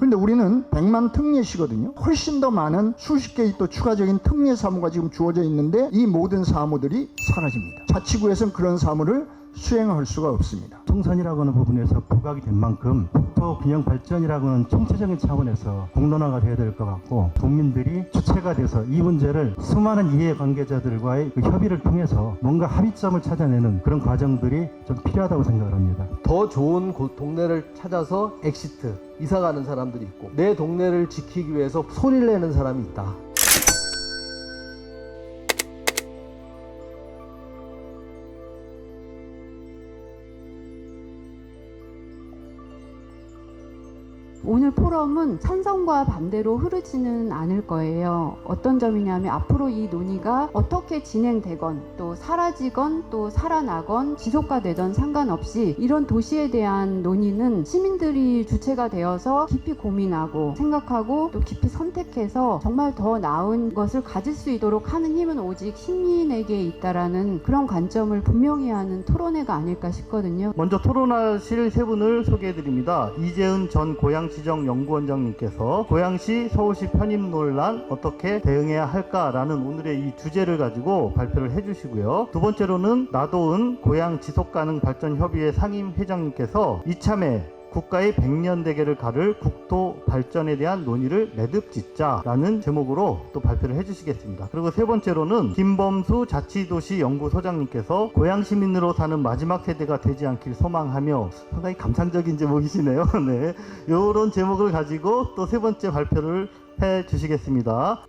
근데 우리는 100만 특례시거든요. 훨씬 더 많은 수십 개의 또 추가적인 특례 사무가 지금 주어져 있는데 이 모든 사무들이 사라집니다. 자치구에서는 그런 사무를 수행할 수가 없습니다. 통선이라고 하는 부분에서 부각이 된 만큼 국토 균형 발전이라고 하는 총체적인 차원에서 공론화가 돼야 될 것 같고, 국민들이 주체가 돼서 이 문제를 수많은 이해관계자들과의 그 협의를 통해서 뭔가 합의점을 찾아내는 그런 과정들이 좀 필요하다고 생각을 합니다. 더 좋은 동네를 찾아서 엑시트, 이사 가는 사람들이 있고, 내 동네를 지키기 위해서 소리를 내는 사람이 있다. 오늘 포럼은 찬성과 반대로 흐르지는 않을 거예요. 어떤 점이냐면 앞으로 이 논의가 어떻게 진행되건 또 사라지건 또 살아나건 지속화되던 상관없이 이런 도시에 대한 논의는 시민들이 주체가 되어서 깊이 고민하고 생각하고 또 깊이 선택해서 정말 더 나은 것을 가질 수 있도록 하는 힘은 오직 시민에게 있다라는 그런 관점을 분명히 하는 토론회가 아닐까 싶거든요. 먼저 토론하실 세 분을 소개해드립니다. 이재은 전 고양시정연구원장님께서 고양시 서울시 편입 논란 어떻게 대응해야 할까라는 오늘의 이 주제를 가지고 발표를 해주시고요. 두 번째로는 나도은 고양지속가능발전협의회 상임회장님께서 이참에 국가의 100년 대계를 가를 국토 발전에 대한 논의를 매듭짓자라는 제목으로 또 발표를 해주시겠습니다. 그리고 세 번째로는 김범수 자치도시연구소장님께서 고양 시민으로 사는 마지막 세대가 되지 않길 소망하며, 상당히 감상적인 제목이시네요. 네, 이런 제목을 가지고 또 세 번째 발표를 해주시겠습니다.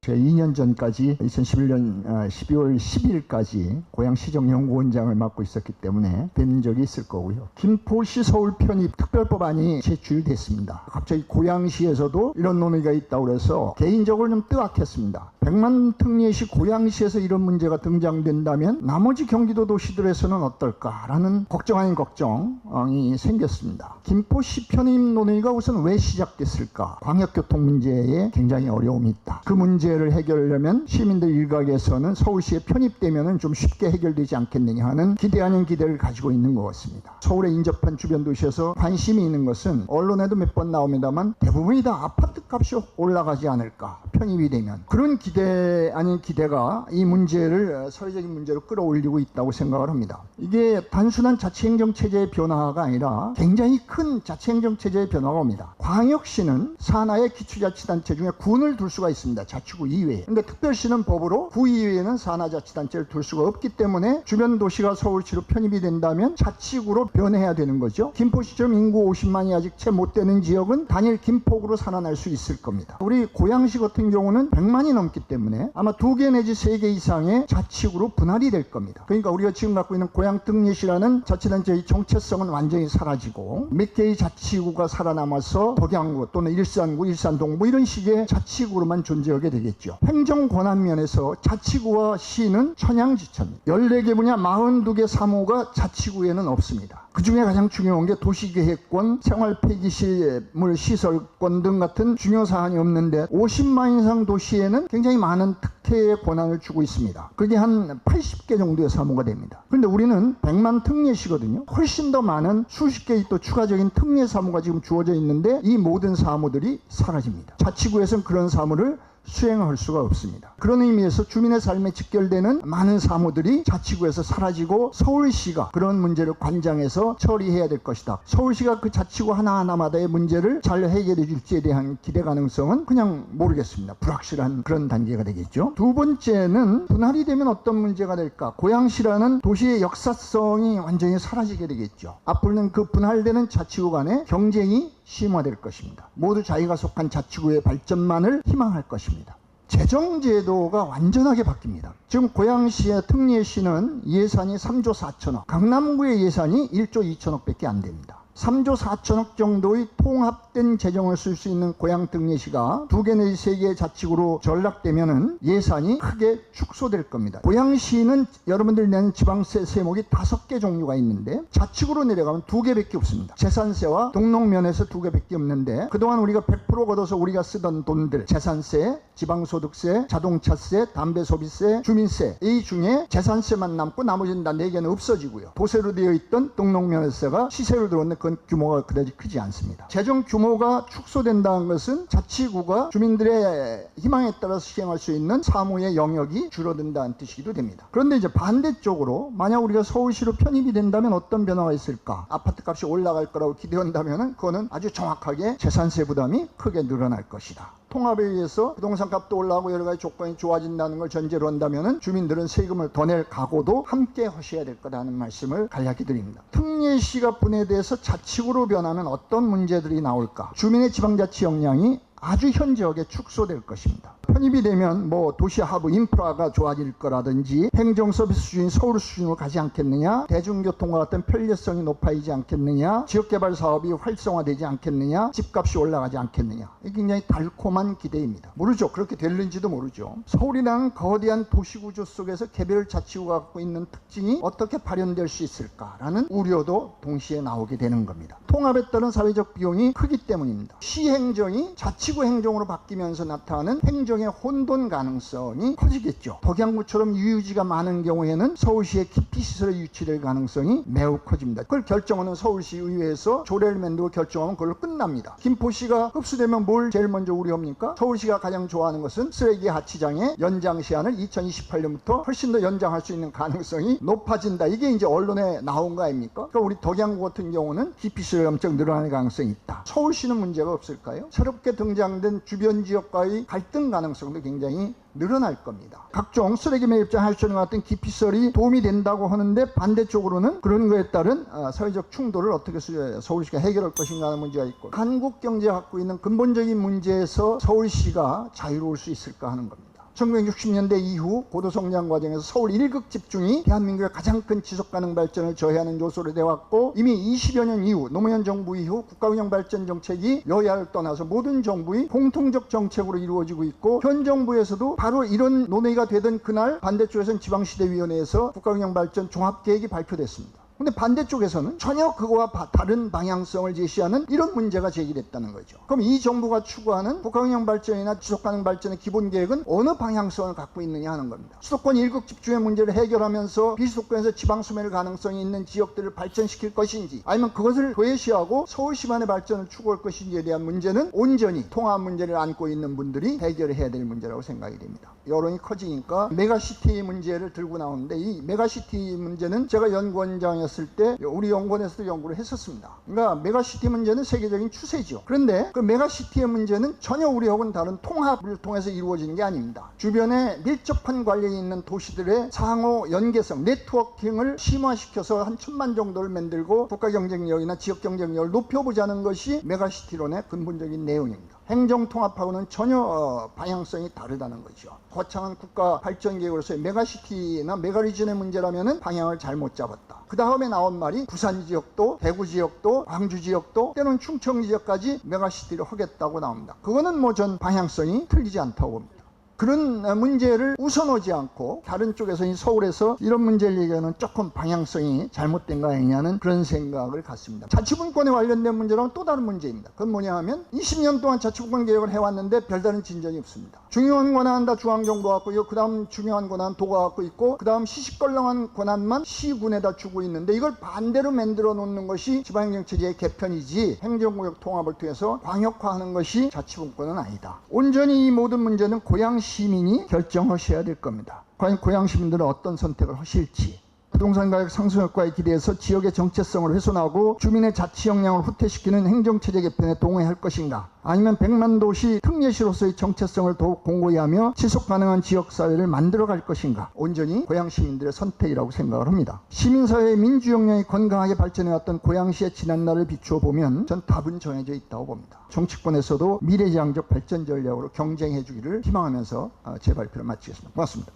제가 2년 전까지 2011년 12월 10일까지 고양시정연구원장을 맡고 있었기 때문에 뵌 적이 있을 거고요. 김포시 서울 편입 특별법안이 제출됐습니다. 갑자기 고양시에서도 이런 논의가 있다고 해서 개인적으로 좀 뜨악했습니다. 100만 특례시 고양시에서 이런 문제가 등장된다면 나머지 경기도 도시들에서는 어떨까라는 걱정 아닌 걱정이 생겼습니다. 김포시 편입 논의가 우선 왜 시작됐을까? 광역교통 문제에 굉장히 어려움이 있다. 그 문제를 해결하려면 시민들 일각에서는 서울시에 편입되면 좀 쉽게 해결되지 않겠느냐 하는 기대 아닌 기대를 가지고 있는 것 같습니다. 서울에 인접한 주변 도시에서 관심이 있는 것은 언론에도 몇 번 나옵니다만 대부분이 다 아파트 값이 올라가지 않을까, 편입이 되면. 그런 기대 아닌 기대가 이 문제를 사회적인 문제로 끌어올리고 있다고 생각을 합니다. 이게 단순한 자치행정체제의 변화가 아니라 굉장히 큰 자치행정체제의 변화가 옵니다. 광역시는 산하의 기초자치단체 중에 군을 둘 수가 있습니다. 자치구 이외에. 근데 특별시는 법으로 구 이외에는 산하자치단체를 둘 수가 없기 때문에 주변 도시가 서울시로 편입이 된다면 자치구로 변해야 되는 거죠. 김포시처럼 인구 50만이 아직 채 못 되는 지역은 단일 김포구로 살아날 수 있을 겁니다. 우리 고양시 같은 경우는 100만이 넘기 때문에 아마 2개 내지 3개 이상의 자치구로 분할이 될 겁니다. 그러니까 우리가 지금 갖고 있는 고양특례시라는 자치단체의 정체성은 완전히 사라지고 몇 개의 자치구가 살아남아서 덕양구 또는 일산구, 일산동구 이런 식의 자치구로만 존재하게 되겠죠. 행정권한 면에서 자치구와 시는 천양지차입니다. 14개 분야 42개 사무가 자치구에는 없습니다. 그 중에 가장 중요한 게 도시계획권, 생활폐기시물 시설권 등 같은 중요 사안이 없는데 50만 이상 도시에는 굉장히 많은 특혜의 권한을 주고 있습니다. 그게 한 80개 정도의 사무가 됩니다. 그런데 우리는 100만 특례시거든요. 훨씬 더 많은 수십 개의 또 추가적인 특례 사무가 지금 주어져 있는데 이 모든 사무들이 사라집니다. 자치구에서는 그런 사무를 수행할 수가 없습니다. 그런 의미에서 주민의 삶에 직결되는 많은 사무들이 자치구에서 사라지고 서울시가 그런 문제를 관장해서 처리해야 될 것이다. 서울시가 그 자치구 하나하나마다의 문제를 잘 해결해 줄지에 대한 기대 가능성은 그냥 모르겠습니다. 불확실한 그런 단계가 되겠죠. 두 번째는 분할이 되면 어떤 문제가 될까? 고양시라는 도시의 역사성이 완전히 사라지게 되겠죠. 앞으로는 그 분할되는 자치구 간의 경쟁이 심화될 것입니다. 모두 자기가 속한 자치구의 발전만을 희망할 것입니다. 재정제도가 완전하게 바뀝니다. 지금 고양시의 특례시는 예산이 3조 4천억, 강남구의 예산이 1조 2천억 밖에 안 됩니다. 3조 4천억 정도의 통합된 재정을 쓸 수 있는 고향 등례시가 2개 내지 3개의 자치구로 전락되면은 예산이 크게 축소될 겁니다. 고양시는 여러분들이 내는 지방세 세목이 5개 종류가 있는데 자치구로 내려가면 2개밖에 없습니다. 재산세와 등록면에서 2개밖에 없는데 그동안 우리가 100% 걷어서 우리가 쓰던 돈들, 재산세, 지방소득세, 자동차세, 담배소비세, 주민세 이 중에 재산세만 남고 나머지는 다 4개는 없어지고요. 도세로 되어 있던 등록면세가 시세로 들어오는데 그건 규모가 그다지 크지 않습니다. 재정 규모가 축소된다는 것은 자치구가 주민들의 희망에 따라서 시행할 수 있는 사무의 영역이 줄어든다는 뜻이기도 됩니다. 그런데 이제 반대쪽으로 만약 우리가 서울시로 편입이 된다면 어떤 변화가 있을까? 아파트 값이 올라갈 거라고 기대한다면 그거는 아주 정확하게 재산세 부담이 크게 늘어날 것이다. 통합에 의해서 부동산 값도 올라가고 여러 가지 조건이 좋아진다는 걸 전제로 한다면 주민들은 세금을 더 낼 각오도 함께 하셔야 될 거라는 말씀을 간략히 드립니다. 특례시가 분해돼서 자치구로 변하면 어떤 문제들이 나올까? 주민의 지방자치 역량이 아주 현저하게 축소될 것입니다. 편입이 되면 도시 하부 인프라가 좋아질 거라든지 행정 서비스 수준이 서울 수준으로 가지 않겠느냐, 대중교통과 같은 편리성이 높아지지 않겠느냐, 지역개발 사업이 활성화되지 않겠느냐, 집값이 올라가지 않겠느냐. 이게 굉장히 달콤한 기대입니다. 모르죠. 그렇게 될는지도 모르죠. 서울이라는 거대한 도시구조 속에서 개별 자치구가 갖고 있는 특징이 어떻게 발현될 수 있을까라는 우려도 동시에 나오게 되는 겁니다. 통합에 따른 사회적 비용이 크기 때문입니다. 시행정이 자치구 행정으로 바뀌면서 나타나는 행정의 혼돈 가능성이 커지겠죠. 덕양구처럼 유유지가 많은 경우에는 서울시의 기피시설에 유치될 가능성이 매우 커집니다. 그걸 결정하는 서울시 의회에서 조례를 만들고 결정하면 그걸로 끝납니다. 김포시가 흡수되면 뭘 제일 먼저 우려합니까? 서울시가 가장 좋아하는 것은 쓰레기 하치장의 연장 시한을 2028년부터 훨씬 더 연장할 수 있는 가능성이 높아진다. 이게 이제 언론에 나온 거 아닙니까? 그러니까 우리 덕양구 같은 경우는 기피시설이 엄청 늘어나는 가능성이 있다. 서울시는 문제가 없을까요? 새롭게 등장된 주변 지역과의 갈등 가능성도 굉장히 늘어날 겁니다. 각종 쓰레기 매립장 하수처럼 같은 기피시설이 도움이 된다고 하는데 반대쪽으로는 그런 거에 따른 사회적 충돌을 어떻게 서울시가 해결할 것인가 하는 문제가 있고 한국 경제가 갖고 있는 근본적인 문제에서 서울시가 자유로울 수 있을까 하는 겁니다. 1960년대 이후 고도성장 과정에서 서울 1극 집중이 대한민국의 가장 큰 지속가능 발전을 저해하는 요소로 되어왔고 이미 20여 년 이후 노무현 정부 이후 국가운영 발전 정책이 여야를 떠나서 모든 정부의 공통적 정책으로 이루어지고 있고 현 정부에서도 바로 이런 논의가 되던 그날 반대쪽에서는 지방시대위원회에서 국가운영 발전 종합계획이 발표됐습니다. 근데 반대쪽에서는 전혀 그거와 다른 방향성을 제시하는 이런 문제가 제기됐다는 거죠. 그럼 이 정부가 추구하는 국가운영 발전이나 지속가능 발전의 기본 계획은 어느 방향성을 갖고 있느냐 하는 겁니다. 수도권 1극 집중의 문제를 해결하면서 비수도권에서 지방 소멸 가능성이 있는 지역들을 발전시킬 것인지 아니면 그것을 도외시하고 서울시만의 발전을 추구할 것인지에 대한 문제는 온전히 통합 문제를 안고 있는 분들이 해결해야 될 문제라고 생각이 됩니다. 여론이 커지니까 메가시티 문제를 들고 나오는데 이 메가시티 문제는 제가 연구원장이었을 때 우리 연구원에서도 연구를 했었습니다. 그러니까 메가시티 문제는 세계적인 추세죠. 그런데 그 메가시티의 문제는 전혀 우리하고는 다른 통합을 통해서 이루어지는 게 아닙니다. 주변에 밀접한 관련이 있는 도시들의 상호 연계성, 네트워킹을 심화시켜서 한 1000만 정도를 만들고 국가 경쟁력이나 지역 경쟁력을 높여보자는 것이 메가시티론의 근본적인 내용입니다. 행정통합하고는 전혀 방향성이 다르다는 거죠. 거창한 국가 발전 계획으로서의 메가시티나 메가리전의 문제라면 방향을 잘못 잡았다. 그 다음에 나온 말이 부산 지역도, 대구 지역도, 광주 지역도, 때로는 충청 지역까지 메가시티를 하겠다고 나옵니다. 그거는 전 방향성이 틀리지 않다고 봅니다. 그런 문제를 우선하지 않고 다른 쪽에서 서울에서 이런 문제를 얘기하는 조금 방향성이 잘못된 거 아니냐는 그런 생각을 갖습니다. 자치분권에 관련된 문제랑은 또 다른 문제입니다. 그건 뭐냐 하면 20년 동안 자치분권 계획을 해왔는데 별다른 진전이 없습니다. 중요한 권한은 다 중앙정부가 갖고 있고 그 다음 중요한 권한은 도가 갖고 있고 그 다음 시시껄렁한 권한만 시군에다 주고 있는데 이걸 반대로 만들어 놓는 것이 지방행정체제의 개편이지 행정구역 통합을 통해서 광역화하는 것이 자치분권은 아니다. 온전히 이 모든 문제는 고양 시민이 결정하셔야 될 겁니다. 과연 고양 시민들은 어떤 선택을 하실지. 부동산 가격 상승 효과에 기대해서 지역의 정체성을 훼손하고 주민의 자치 역량을 후퇴시키는 행정체제 개편에 동의할 것인가? 아니면 100만 도시 특례시로서의 정체성을 더욱 공고히 하며 지속가능한 지역사회를 만들어갈 것인가? 온전히 고양 시민들의 선택이라고 생각을 합니다. 시민사회의 민주역량이 건강하게 발전해왔던 고양시의 지난날을 비추어 보면 전 답은 정해져 있다고 봅니다. 정치권에서도 미래지향적 발전 전략으로 경쟁해 주기를 희망하면서 제 발표를 마치겠습니다. 고맙습니다.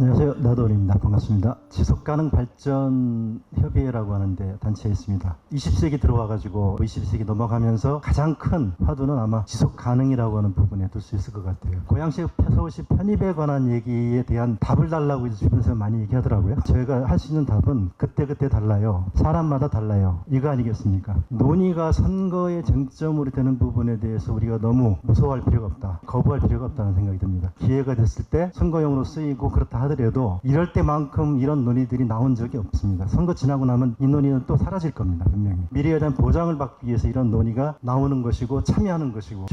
안녕하세요. 나도원입니다. 반갑습니다. 지속가능 발전 협의회라고 하는데 단체에 있습니다. 20세기 들어와가지고 21세기 넘어가면서 가장 큰 화두는 아마 지속가능이라고 하는 부분에 둘 수 있을 것 같아요. 고양시, 서울시 편입에 관한 얘기에 대한 답을 달라고 이제 주변에서 많이 얘기하더라고요. 저희가 할 수 있는 답은 그때그때 달라요. 사람마다 달라요. 이거 아니겠습니까? 논의가 선거의 쟁점으로 되는 부분에 대해서 우리가 너무 무서워할 필요가 없다. 거부할 필요가 없다는 생각이 듭니다. 기회가 됐을 때 선거용으로 쓰이고 그렇다 하더라도 이럴 때만큼 이런 논의들이 나온 적이 없습니다. 선거 지나고 나면 이 논의는 또 사라질 겁니다. 분명히. 미래에 대한 보장을 받기 위해서 이런 논의가 나오는 것이고 참여하는 것이고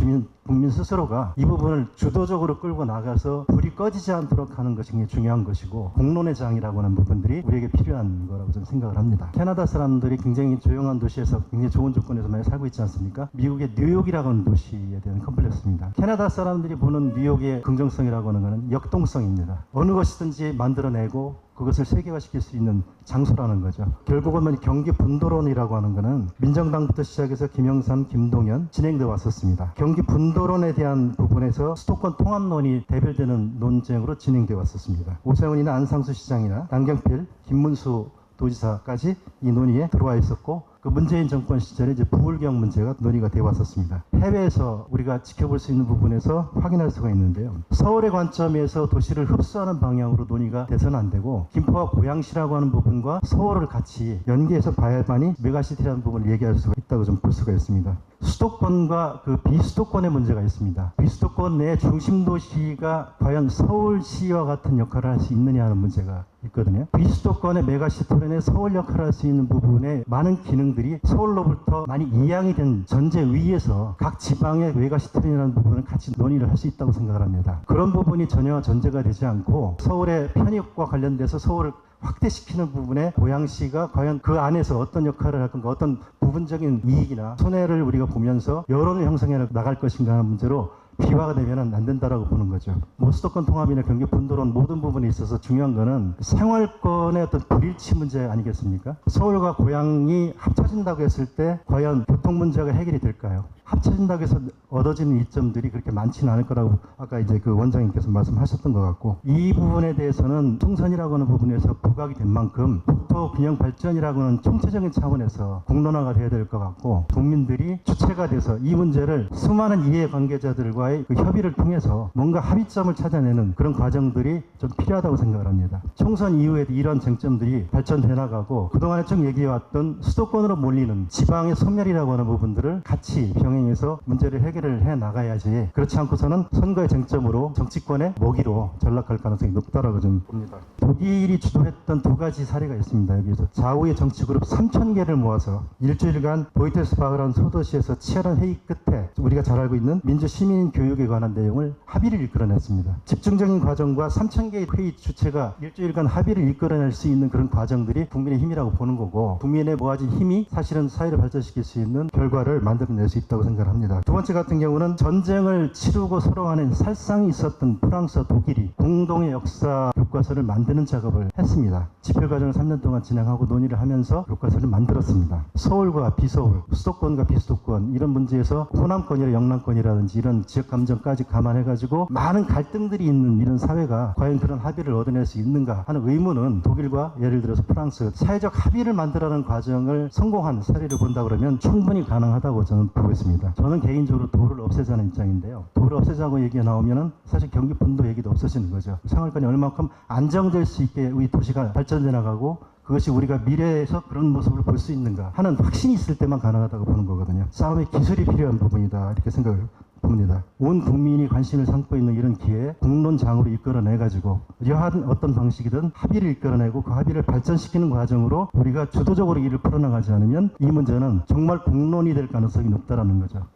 국민 스스로가 이 부분을 주도적으로 끌고 나가서 불이 꺼지지 않도록 하는 것이 굉장히 중요한 것이고 공론의 장이라고 하는 부분들이 우리에게 필요한 거라고 저는 생각을 합니다. 캐나다 사람들이 굉장히 조용한 도시에서 굉장히 좋은 조건에서 많이 살고 있지 않습니까? 미국의 뉴욕이라고 하는 도시에 대한 컴플렉스입니다. 캐나다 사람들이 보는 뉴욕의 긍정성이라고 하는 것은 역동성입니다. 어느 것이든지 만들어내고 그것을 세계화시킬 수 있는 장소라는 거죠. 결국은 경기 분도론이라고 하는 것은 민정당부터 시작해서 김영삼, 김동연 진행되어 왔었습니다. 경기 분도론에 대한 부분에서 수도권 통합론이 대별되는 논쟁으로 진행되어 왔었습니다. 오세훈이나 안상수 시장이나 남경필, 김문수 도지사까지 이 논의에 들어와 있었고 그 문재인 정권 시절에 이제 부울경 문제가 논의가 되어 왔었습니다. 해외에서 우리가 지켜볼 수 있는 부분에서 확인할 수가 있는데요. 서울의 관점에서 도시를 흡수하는 방향으로 논의가 돼서는 안 되고 김포와 고양시라고 하는 부분과 서울을 같이 연계해서 봐야만이 메가시티라는 부분을 얘기할 수가 있다고 좀 볼 수가 있습니다. 수도권과 그 비수도권의 문제가 있습니다. 비수도권 내 중심도시가 과연 서울시와 같은 역할을 할 수 있느냐 하는 문제가 있거든요. 비수도권의 메가시티론의 서울 역할을 할 수 있는 부분에 많은 기능들이 서울로부터 많이 이양이 된 전제 위에서 각 지방의 메가시티론이라는 부분을 같이 논의를 할 수 있다고 생각을 합니다. 그런 부분이 전혀 전제가 되지 않고 서울의 편입과 관련돼서 서울을 확대시키는 부분에 고양시가 과연 그 안에서 어떤 역할을 할 건가, 어떤 부분적인 이익이나 손해를 우리가 보면서 여론을 형성해 나갈 것인가 하는 문제로 비화가 되면 안 된다라고 보는 거죠. 수도권 통합이나 경기 분도론 모든 부분에 있어서 중요한 거는 생활권의 어떤 불일치 문제 아니겠습니까? 서울과 고양이 합쳐진다고 했을 때 과연 교통 문제가 해결이 될까요? 합쳐진다고 해서 얻어지는 이점들이 그렇게 많지는 않을 거라고 아까 이제 그 원장님께서 말씀하셨던 것 같고 이 부분에 대해서는 총선이라고 하는 부분에서 부각이 된 만큼 국토 균형 발전이라고 하는 총체적인 차원에서 공론화가 돼야 될 것 같고 국민들이 주체가 돼서 이 문제를 수많은 이해관계자들과의 그 협의를 통해서 뭔가 합의점을 찾아내는 그런 과정들이 좀 필요하다고 생각을 합니다. 총선 이후에도 이런 쟁점들이 발전돼 나가고 그동안에 쭉 얘기해왔던 수도권으로 몰리는 지방의 소멸이라고 하는 부분들을 같이 병행해서 문제를 해결을 해 나가야지 그렇지 않고서는 선거의 쟁점으로 정치권의 먹이로 전락할 가능성이 높다라고 좀 봅니다. 독일이 주도했던 두 가지 사례가 있습니다. 여기서 좌우의 정치그룹 3,000개를 모아서 일주일간 보이테스바흐라는 소도시에서 치열한 회의 끝에 우리가 잘 알고 있는 민주시민 교육에 관한 내용을 합의를 이끌어냈습니다. 집중적인 과정과 3,000개의 회의 주체가 일주일간 합의를 이끌어낼 수 있는 그런 과정들이 국민의 힘이라고 보는 거고 국민의 모아진 힘이 사실은 사회를 발전시킬 수 있는 결과를 만들어낼 수 있다고 생각을 합니다. 두 번째 같은 경우는 전쟁을 치르고 서로 간에 살상이 있었던 프랑스와 독일이 공동의 역사 교과서를 만드는 작업을 했습니다. 집필 과정을 3년 동안 진행하고 논의를 하면서 교과서를 만들었습니다. 서울과 비서울, 수도권과 비수도권 이런 문제에서 호남권이나 영남권이라든지 이런 지역 감정까지 감안해가지고 많은 갈등들이 있는 이런 사회가 과연 그런 합의를 얻어낼 수 있는가 하는 의문은 독일과 예를 들어서 프랑스 사회적 합의를 만들어가는 과정을 성공한 사례를 본다 그러면 충분히 가능하다고 저는 보고 있습니다. 저는 개인적으로 도를 없애자는 입장인데요. 도를 없애자고 얘기가 나오면은 사실 경기 분도 얘기도 없어지는 거죠. 생활권이 얼마큼 안정될 수 있게 우리 도시가 발전돼 나가고 그것이 우리가 미래에서 그런 모습을 볼 수 있는가 하는 확신이 있을 때만 가능하다고 보는 거거든요. 싸움의 기술이 필요한 부분이다 이렇게 생각을 봅니다. 온 국민이 관심을 삼고 있는 이런 기회에 공론장으로 이끌어내가지고 여하튼 어떤 방식이든 합의를 이끌어내고 그 합의를 발전시키는 과정으로 우리가 주도적으로 일을 풀어나가지 않으면 이 문제는 정말 공론이 될 가능성이 높다라는 거죠.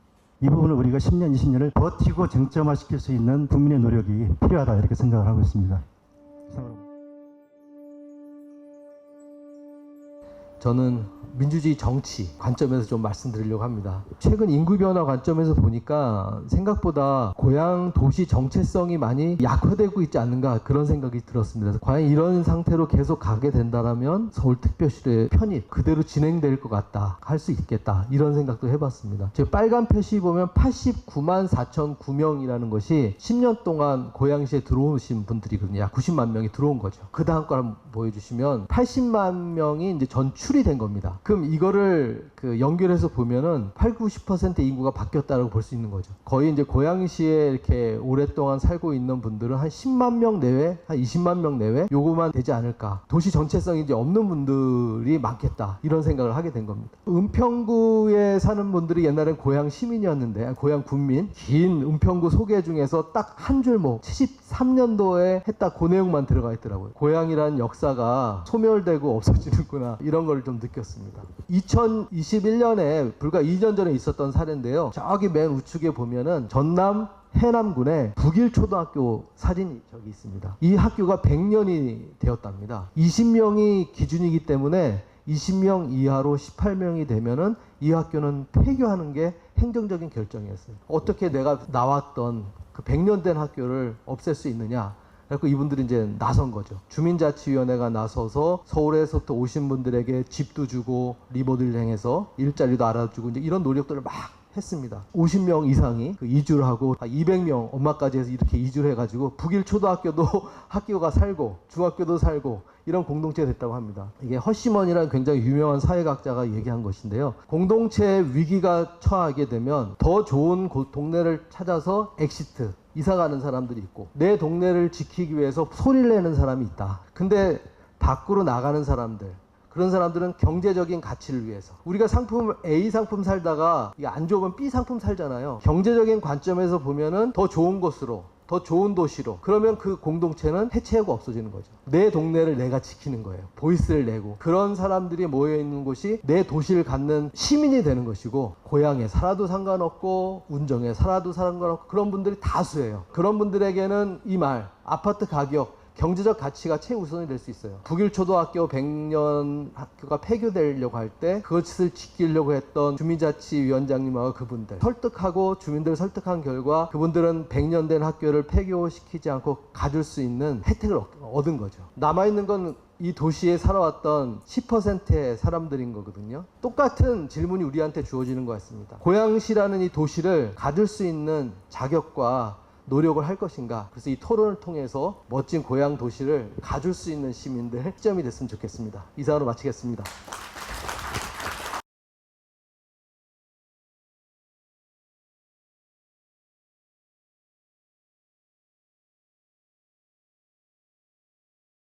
이 부분을 우리가 10년, 20년을 버티고 쟁점화시킬 수 있는 국민의 노력이 필요하다 이렇게 생각을 하고 있습니다. 저는 민주주의 정치 관점에서 좀 말씀드리려고 합니다. 최근 인구 변화 관점에서 보니까 생각보다 고향 도시 정체성이 많이 약화되고 있지 않는가 그런 생각이 들었습니다. 과연 이런 상태로 계속 가게 된다면 서울특별시의 편입 그대로 진행될 것 같다, 할 수 있겠다, 이런 생각도 해봤습니다. 제 빨간 표시 보면 89만 4,009명이라는 것이 10년 동안 고양시에 들어오신 분들이거든요. 약 90만 명이 들어온 거죠. 그 다음 걸 한번 보여주시면 80만 명이 이제 전출이 된 겁니다. 그럼 이거를 연결해서 보면은 80-90% 인구가 바뀌었다고 볼 수 있는 거죠. 거의 이제 고양시에 이렇게 오랫동안 살고 있는 분들은 한 10만 명 내외, 한 20만 명 내외 요거만 되지 않을까. 도시 정체성이 이제 없는 분들이 많겠다, 이런 생각을 하게 된 겁니다. 은평구에 사는 분들이 옛날엔 고향 시민이었는데, 고향 군민, 긴 은평구 소개 중에서 딱 한 줄목 73년도에 했다, 그 내용만 들어가 있더라고요. 고향이란 역사가 소멸되고 없어지는구나, 이런 걸 좀 느꼈습니다. 2021년에 불과 2년 전에 있었던 사례인데요. 저기 맨 우측에 보면은 전남 해남군의 북일초등학교 사진이 저기 있습니다. 이 학교가 100년이 되었답니다. 20명이 기준이기 때문에 20명 이하로 18명이 되면은 이 학교는 폐교하는 게 행정적인 결정이었어요. 어떻게 내가 나왔던 그 100년 된 학교를 없앨 수 있느냐. 그래서 이분들이 이제 나선 거죠. 주민자치위원회가 나서서 서울에서부터 오신 분들에게 집도 주고 리모델링해서 일자리도 알아주고 이제 이런 노력들을 막 했습니다. 50명 이상이 이주를 하고 200명 엄마까지 해서 이렇게 이주를 해가지고 북일 초등학교도 학교가 살고 중학교도 살고 이런 공동체가 됐다고 합니다. 이게 허시먼이라는 굉장히 유명한 사회학자가 얘기한 것인데요. 공동체 위기가 처하게 되면 더 좋은 동네를 찾아서 엑시트, 이사가는 사람들이 있고 내 동네를 지키기 위해서 소리를 내는 사람이 있다. 근데 밖으로 나가는 사람들, 그런 사람들은 경제적인 가치를 위해서, 우리가 상품 A 상품 살다가 이게 안 좋으면 B 상품 살잖아요. 경제적인 관점에서 보면은 더 좋은 곳으로, 더 좋은 도시로, 그러면 그 공동체는 해체하고 없어지는 거죠. 내 동네를 내가 지키는 거예요. 보이스를 내고 그런 사람들이 모여있는 곳이 내 도시를 갖는 시민이 되는 것이고, 고향에 살아도 상관없고 운정에 살아도 상관없고 그런 분들이 다수예요. 그런 분들에게는 이 말, 아파트 가격, 경제적 가치가 최우선이 될 수 있어요. 북일초등학교 100년 학교가 폐교되려고 할 때 그것을 지키려고 했던 주민자치위원장님하고 그분들 설득하고 주민들을 설득한 결과 그분들은 100년 된 학교를 폐교시키지 않고 가줄 수 있는 혜택을 얻은 거죠. 남아있는 건 이 도시에 살아왔던 10%의 사람들인 거거든요. 똑같은 질문이 우리한테 주어지는 것 같습니다. 고양시라는 이 도시를 가질 수 있는 자격과 노력을 할 것인가. 그래서 이 토론을 통해서 멋진 고향 도시를 가줄 수 있는 시민들 시점이 됐으면 좋겠습니다. 이상으로 마치겠습니다.